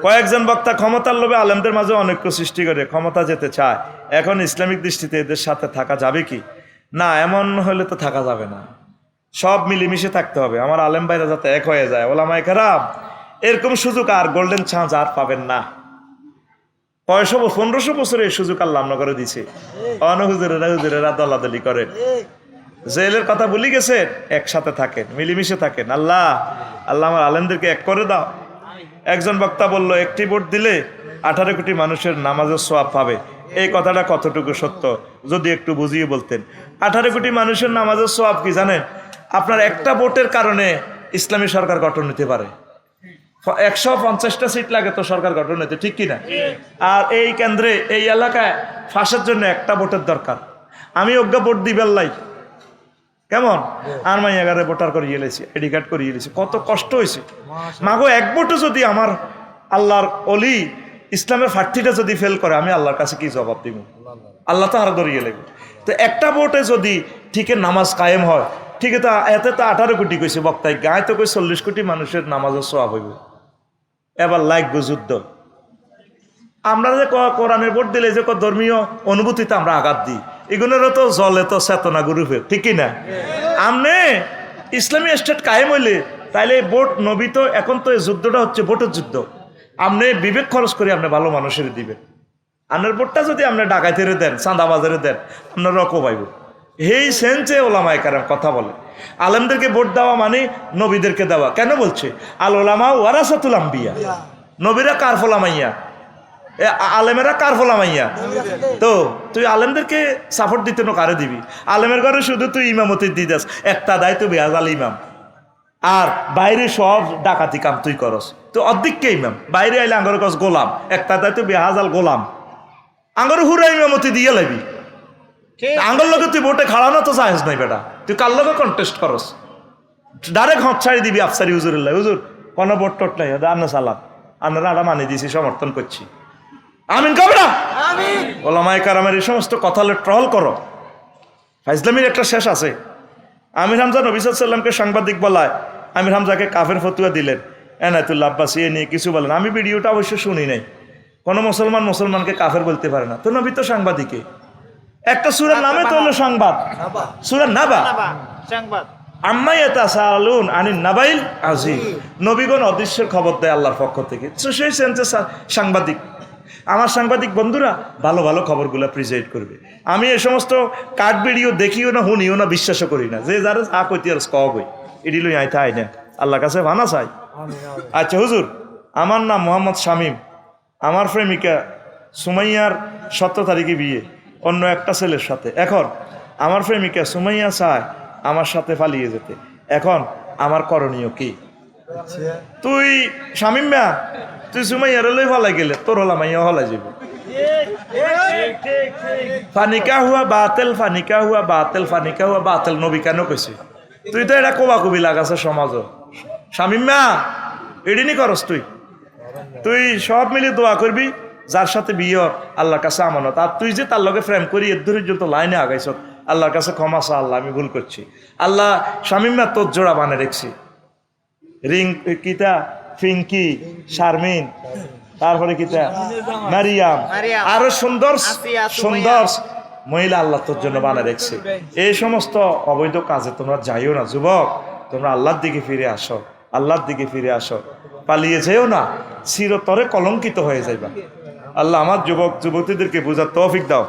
কয়েকজন বক্তা ক্ষমতার লোভে আলেমদের মাঝে অনৈক্য সৃষ্টি করে ক্ষমতা যেতে চায়। এখন ইসলামিক দৃষ্টিতে এদের সাথে থাকা যাবে কি না? এমন হলে তো থাকা যাবে না, সব মিলেমিশে থাকতে হবে। আমার আলেম ভাইরা যাতে এক হয়ে যায়, ওলামায়ে কেরাম এরকম সুযোগ আর গোল্ডেন চান্স আর পাবেন না। 1500 বছরে এই সুযোগ আল্লাহ আমরা করে দিছে। হুজুরেরা দলাদলি করেন, জেলের কথা ভুলি গেছেন, একসাথে থাকেন, মিলেমিশে থাকেন। আল্লাহ আমার আলেমদেরকে এক করে দাও। একজন বক্তা বলল, একটি ভোট দিলে 18 কোটি মানুষের নামাজের সওয়াব পাবে। এই কথাটা কতটুকু সত্য যদি একটু বুঝিয়ে বলতেন। 18 কোটি মানুষের নামাজের সওয়াব কি জানেন? আপনার একটা ভোটের কারণে ইসলামী সরকার গঠন হতে পারে। 150টা সিট লাগে তো সরকার গঠন হতে, ঠিক কিনা? আর এই কেন্দ্রে এই এলাকায় ফাঁসের জন্য একটা ভোটের দরকার। আমি অজ্ঞা ভোট দিবেন লাই কেমন আর মাইয়াগারে ভোটার করিয়ে এলেছি, আইডি কার্ড করিয়ে এলেছি, কত কষ্ট হয়েছে। মাগো এক ভোটে যদি আমার আল্লাহর অলি ইসলামের ফার্টিটা যদি ফেল করে, আমি আল্লাহর কাছে কি জবাব দিব? আল্লাহ তো আরো ধরিয়ে লাগবে। তো একটা ভোটে যদি ঠিকই নামাজ কায়েম হয়, ঠিক আছে, এতে তো 18 কোটি কইছে বক্তায়, গায়ে তো কই 40 কোটি মানুষের নামাজের সওয়াব হইব। এবার লাগবে যুদ্ধ। আমরা যে কোরআনের ভোট দিলে যে ধর্মীয় অনুভূতিতে আমরা আঘাত দিই, এগুলোরও তো জলে তো চেতনা গ্রুপে, ঠিক কিনা? আমনে ইসলামী স্টেট কায়েম হইলে তাইলে ভোট নবী তো, এখন তো এই যুদ্ধটা হচ্ছে ভোটের যুদ্ধ। আপনি বিবেক খরচ করে আপনি ভালো মানুষের দিবেন। আপনার ভোটটা যদি আপনি ডাকাতের দেন, চাঁদাবাজারে দেন, আপনার রকম পাইব। এই সেন্সে ওলামায়ে কেরাম কথা বলে, আলেমদেরকে ভোট দেওয়া মানে নবীদেরকে দেওয়া। কেন বলছে? আল ওলামা ওয়ারাসাতুল আম্বিয়া, নবীরা কার ফলামাইয়া, আলেমেরা কার ফলামাইয়া। তো তুই আলেমদেরকে সাপোর্ট দিতে না কারে দিবি? আলেমের ঘরে শুধু তুই ইমামতি দিদাস, একটা দায় তুই বেহাজাল ইমাম, আর বাইরে সব ডাকাতি কাম তুই করস, তো অর্ধেককে ইমাম। বাইরে আইলে আঙ্গর কস গোলাম, একটা দায় তুই বেহাজাল গোলাম, আঙ্গর হুরা ইমামতি দিয়ে লাগবি। আঙ্গর লোকে তুই ভোটে খাড়ানো তো চাইস নাই বেটা, তুই কার লোকে কন্টেস্ট করস, ডাইরেক্ট হট ছাড়ি দিবি আফসারি হুজুরুল্লাহ, হুজুর কোনো ভোট টোট নাই, আন্না সালাম, আমরা আরা মানি দিয়েছি, সমর্থন করছি। আমিন কবে না? ওলামায়ে কেরামের এই সমস্ত কথা ট্রল করো। ফাইজলামির একটা শেষ আছে। আমির হামজা নবী সাল্লাল্লাহু আলাইহি ওয়াসাল্লামকে সাংবাদিক বলায় আমির হামজাকে কাফের ফতুয়া দিলেন, এনায়েতুল্লাহ আব্বাসী এ নিয়ে কিছু বলেন। আমি ভিডিওটা অবশ্য শুনি নাই। কোনো মুসলমানকে কাফের বলতে পারে না, তো নবী তো সাংবাদিকে। একটা সূরার নামে তো হলো সংবাদ, সূরা নাবা, সংবাদ। আম্মা ইয়াতাসাআলুন আনিন নাবাইল আযীম, নবীগণ অদৃশ্যের খবর দেয় আল্লাহর পক্ষ থেকে। তো সেই সেন্সে সাংবাদিক, আমার সাংবাদিক বন্ধুরা ভালো ভালো খবরগুলো প্রেজেন্ট করবে। আমি এই সমস্ত কাট ভিডিও দেখিও না, শুনিও না, বিশ্বাসও করি না। যে যারা আ কইতে আর কই এডি লই আইতা আই না, আল্লাহর কাছে ভানা চাই। আচ্ছা হুজুর, আমার নাম মোহাম্মদ শামীম, আমার প্রেমিকা সুমাইয়ার 17 তারিখে বিয়ে অন্য একটা ছেলের সাথে। এখন আমার প্রেমিকা সুমাইয়া চায় আমার সাথে পালিয়ে যেতে, এখন আমার করণীয় কি? তুই শামীম মিয়া, তুই সুমাইয়ার লই হলাই গেলে তোর হলা মাইয়া হলাই যাব। ফানিকা হুয়া বাতিল, ফানিকা হুয়া বাতিল, ফানিকা হুয়া বাতিল নবী কেন কইছে? তুই তো এটা কোবা কবি লাগাছে সমাজ। শামীম মিয়া এডিনি করস তুই সব মিলে দোয়া করবি যার সাথে বিয়ে আল্লাহর কাছে আমানত। আর তুই যে তার লগে প্রেম করি এর পর্যন্ত লাইনে আগাইছ, আল্লাহর কাছে ক্ষমা চা, আল্লাহ আমি ভুল করছি। আল্লাহ শামীম মিয়া তোর জোড়া বানে রেখছি, রিং কিতা ফিঙ্কি, শারমিন, তারপরে কিতা মারিয়াম, আরো সুন্দর সুন্দর মহিলা আল্লাহ তোর জন্য বানা রেখছে। এই সমস্ত অবৈধ কাজে তোমরা যাইও না যুবক, তোমরা আল্লাহর দিকে ফিরে আসো, আল্লাহর দিকে ফিরে আসো, পালিয়ে যেও না, চিরতরে কলঙ্কিত হয়ে যাইবা। আল্লাহ আমার যুবক যুবতীদেরকে বোঝার তৌফিক দাও